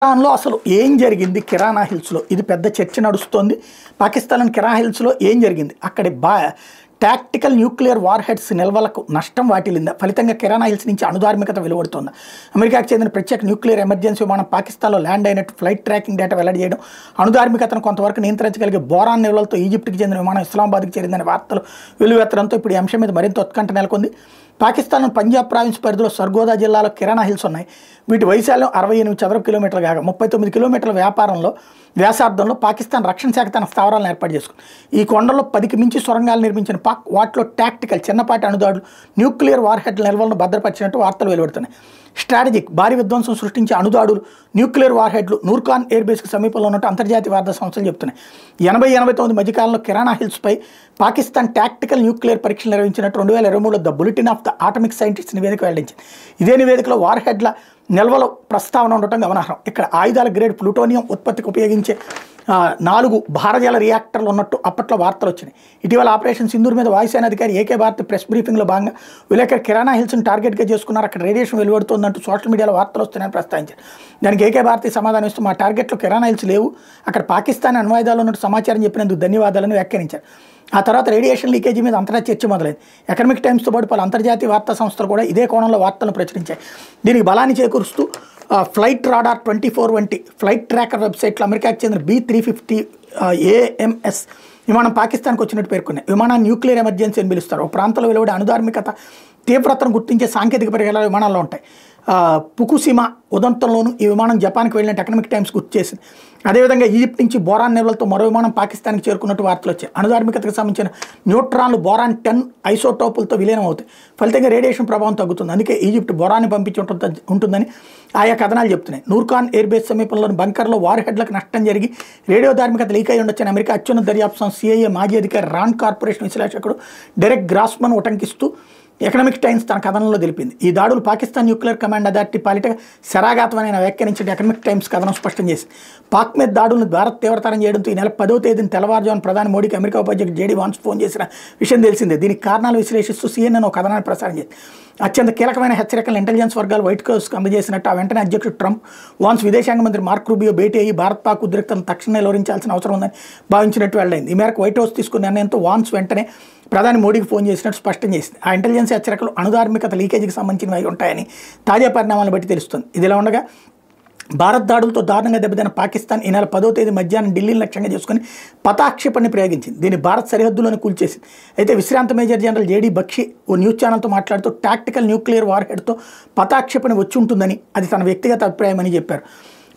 పాకిస్తాన్లో అసలు ఏం జరిగింది కిరాణా హిల్స్లో ఇది పెద్ద చర్చ నడుస్తోంది. పాకిస్తాన్ కిరాణా హిల్స్లో ఏం జరిగింది, అక్కడి టాక్టికల్ న్యూక్లియర్ వార్ హెడ్స్ నిల్వలకు నష్టం వాటిల్లిందా, ఫలితంగా కిరాణా హిల్స్ నుంచి అణుధార్మికత వెలువడుతోంది. అమెరికాకు చెందిన ప్రత్యేక న్యూక్లియర్ ఎమర్జెన్సీ విమానం పాకిస్తాన్లో ల్యాండ్ అయినట్టు ఫ్లైట్ ట్రాకింగ్ డేటా వెల్లడి చేయడం, అణుధార్మికతను కొంతవరకు నియంత్రించగలిగే బోరాన్ నిల్వలతో ఈజిప్ట్కి చెందిన విమానం ఇస్లామాబాద్కి చేరిందనే వార్తలు వెలువెత్తడంతో ఇప్పుడు ఈ అంశం మీద మరింత ఉత్కంఠ నెలకొంది. పాకిస్తాన్ పంజాబ్ ప్రావిన్స్ పరిధిలో సర్గోదా జిల్లాలో కిరాణా హిల్స్ ఉన్నాయి. వీటి వైశాల్యం 68 చదరపు కిలోమీటర్లు కాగా 39 కిలోమీటర్ల వ్యాసార్థంలో పాకిస్తాన్ రక్షణ శాఖ తన స్థావరాలను ఏర్పాటు చేసుకుంది. ఈ కొండల్లో 10కి మించి సొరంగాలు నిర్మించిన పాక్ వాటిలో టాక్టికల్ చిన్నపాటి అణుదాడులు న్యూక్లియర్ వార్ హెడ్ నిల్వలను భద్రపరిచినట్టు వార్తలు వెలువడుతున్నాయి. స్ట్రాటజిక్ భారీ విధ్వంసం సృష్టించే అణుదాడులు న్యూక్లియర్ వార్ హెడ్లు నూర్ఖాన్ ఎయిర్ బేస్కి సమీపంలో ఉన్నట్టు అంతర్జాతీయ వార్తా సంస్థలు చెబుతున్నాయి. 80-89 మధ్యకాలంలో కిరాణా హిల్స్పై పాకిస్తాన్ టాక్టికల్ న్యూక్లియర్ పరీక్షలు నిర్వహించినట్టు 2023లో the bulletin of the atomic scientist నివేదిక వెల్లడించింది. ఇదే నివేదికలో వార్ హెడ్ల నిల్వల ప్రస్తావన ఉండటం గమనార్హం. ఇక్కడ ఆయుధాల గ్రేడ్ ప్లూటోనియం ఉత్పత్తికి ఉపయోగించే 4 భారజల రియాక్టర్లు ఉన్నట్టు అప్పట్లో వార్తలు వచ్చినాయి. ఇటీవల ఆపరేషన్ సింధూర్ మీద వాయుసేన అధికారి ఏకే భారతి ప్రెస్ బ్రీఫింగ్లో భాగంగా విలేకరు కిరాణా హిల్స్ని టార్గెట్గా చేసుకున్నారు, అక్కడ రేడియేషన్ వెలువడుతోందంటూ సోషల్ మీడియాలో వార్తలు వస్తున్నాయని ప్రస్తావించారు. దానికి ఏకే భారతి సమాధానం ఇస్తూ మా టార్గెట్లో కిరాణా హిల్స్ లేవు, అక్కడ పాకిస్తాన్ అణ్వాయుధాలు ఉన్నట్టు సమాచారం చెప్పినందుకు ధన్యవాదాలను వ్యాఖ్యానించారు. ఆ తర్వాత రేడియేషన్ లీకేజీ మీద అంతటా చర్చ మొదలైంది. ఎకనామిక్ టైమ్స్తో పాటు పలు అంతర్జాతీయ వార్తా సంస్థలు కూడా ఇదే కోణంలో వార్తలను ప్రచురించాయి. దీనికి బలాన్ని చేకూరుస్తూ ఫ్లైట్ రాడార్ 24 వంటి ఫ్లైట్ ట్రాకర్ వెబ్సైట్లో అమెరికాకు చెందిన B-350 AMS విమానం పాకిస్తాన్కి వచ్చినట్టు పేర్కొన్నాయి. విమానాన్ని న్యూక్లియర్ ఎమర్జెన్సీ అని పిలుస్తారు. ఒక ప్రాంతంలో వెలువడే అణుధార్మికత తీవ్రతను గుర్తించే సాంకేతిక పరికరాలు విమానాల్లో ఉంటాయి. ఫుకుషిమా ఉదంతంలోనూ ఈ విమానం జపాన్కి వెళ్ళినట్టు ఎకనామిక్ టైమ్స్ గుర్తు చేసింది. అదేవిధంగా ఈజిప్ట్ నుంచి బోరాన్ నిల్వలతో మరో విమానం పాకిస్తాన్కి చేరుకున్నట్టు వార్తలు వచ్చాయి. అణుధార్మికతకు సంబంధించిన న్యూట్రాన్లు బోరాన్ 10 ఐసోటోపులతో విలీనం అవుతాయి. ఫలితంగా రేడియేషన్ ప్రభావం తగ్గుతుంది. అందుకే ఈజిప్ట్ బోరాన్ని పంపించి ఉంటుందని ఆయా కథనాలు చెప్తున్నాయి. నూర్ఖాన్ ఎయిర్ బేస్ సమీపంలోని బంకర్లో వార్ హెడ్లకు నష్టం జరిగి రేడియో ధార్మికత లీక్ అయి ఉండొచ్చని అమెరికా అత్యున్నత దర్యాప్తు సంస్థ CIA మాజీ అధికారి రాండ్ corporation విశ్లేషకుడు Derek Grossman ఉటంకిస్తూ economic times తన కథనంలో తెలిపింది. ఈ దాడులు పాకిస్తాన్ న్యూక్లియర్ కమాండ్ అథారిటీ పాలిట శరాఘాతమైన వ్యాఖ్యానించిన ఎకనామిక్ టైమ్స్ కథనం స్పష్టం చేసింది. పాక్ మీద దాడులను భారత్ తీవ్రతరం చేయడంతో ఈ నెల 10వ తేదీన తెల్లవారుజామున ప్రధాని మోడీకి అమెరికా ఉపాధ్యక్షుడు JD వాన్స్ ఫోన్ చేసిన విషయం తెలిసిందే. దీనికి కారణాలు విశ్లేషిస్తూ CNN ఒక కథనాన్ని ప్రసారం చేసింది. అత్యంత కీలకమైన హెచ్చరికలు ఇంటెలిజెన్స్ వర్గాలు వైట్ హౌస్కి అందజేసినట్టు ఆ వెంటనే అధ్యక్షుడు ట్రంప్ వాన్స్ విదేశాంగ మంత్రి మార్క్ రూబియో భేటీ అయ్యి భారత్ పాక్ ఉద్రిక్తలను తక్షణమే నిలువరించాల్సిన అవసరం ఉందని భావించినట్టు వెల్లడైంది. ఈ మేరకు వైట్ హౌస్ తీసుకున్న నిర్ణయంతో వాన్స్ వెంటనే ప్రధాని మోడీకి ఫోన్ చేసినట్టు స్పష్టం చేసింది. ఆ ఇంటెలిజెన్స్ హెచ్చరికలు అణుధార్మికత లీకేజీకి సంబంధించినవి ఉంటాయని తాజా పరిణామాలను బట్టి తెలుస్తుంది. ఇదిలా ఉండగా భారత్ దాడులతో దారుణంగా దెబ్బతిన్న పాకిస్తాన్ ఈ నెల 10వ తేదీ మధ్యాహ్నం ఢిల్లీని లక్ష్యంగా చేసుకుని పతాక్షేపణని ప్రయోగించింది. దీన్ని భారత్ సరిహద్దులను కూల్చేసింది. అయితే విశ్రాంత మేజర్ జనరల్ JD బక్షి ఓ న్యూస్ ఛానల్తో మాట్లాడుతూ టాక్టికల్ న్యూక్లియర్ వార్ హెడ్తో పతాక్షేపణ వచ్చి ఉంటుందని అది తన వ్యక్తిగత అభిప్రాయమని చెప్పారు.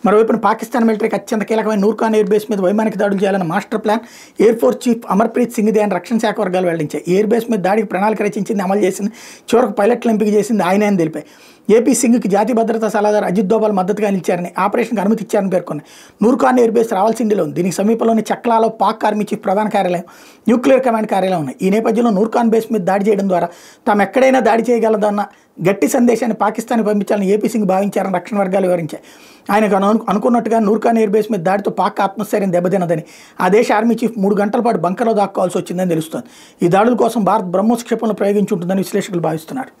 మరోవైపున పాకిస్తాన్ మిలిటరీకి అత్యంత కీలకమైన నూర్ఖాన్ ఎయిర్ బేస్ మీద వైమానిక దాడులు చేయాలన్న master plan air force chief Amarpreet సింగ్దే అని రక్షణ శాఖ వర్గాలు వెల్లడించాయి. ఎయిర్ బేస్ మీద దాడికి ప్రణాళిక రచించింది, అమలు చేసింది, చివరకు పైలట్ల ఎంపిక చేసింది ఆయనే అని తెలిపాయి. AP సింగ్కి జాతీయ భద్రతా సలహాదారు అజిత్ దోబాల్ మద్దతుగా నిలిచారని, ఆపరేషన్కి అనుమతి ఇచ్చారని పేర్కొన్నాయి. నూర్ఖాన్ ఎయిర్ బేస్ రావాల్సిందిలో ఉంది. దీనికి సమీపంలోని చక్లాలో పాక్ ఆర్మీ చీఫ్ ప్రధాన కార్యాలయం, న్యూక్లియర్ కమాండ్ కార్యాలయం ఉన్నాయి. ఈ నేపథ్యంలో నూర్ఖాన్ బేస్ మీద దాడి చేయడం ద్వారా తాము ఎక్కడైనా దాడి చేయగలదన్న గట్టి సందేశాన్ని పాకిస్తాన్కి పంపించాలని AP సింగ్ భావించారని రక్షణ వర్గాలు వివరించాయి. ఆయనకు అనుకున్నట్టుగా నూర్ఖాన్ ఎయిర్ బేస్ మీద దాడితో పాక్ ఆత్మస్థైర్యం దెబ్బతిన్నదని, ఆ దేశ ఆర్మీ చీఫ్ 3 గంటల పాటు బంకర్లో దాక్కోవాల్సి వచ్చిందని తెలుస్తోంది. ఈ దాడుల కోసం భారత్ బ్రహ్మోస్ క్షిపణులు ప్రయోగించి ఉంటుందని విశ్లేషకులు భావిస్తున్నారు.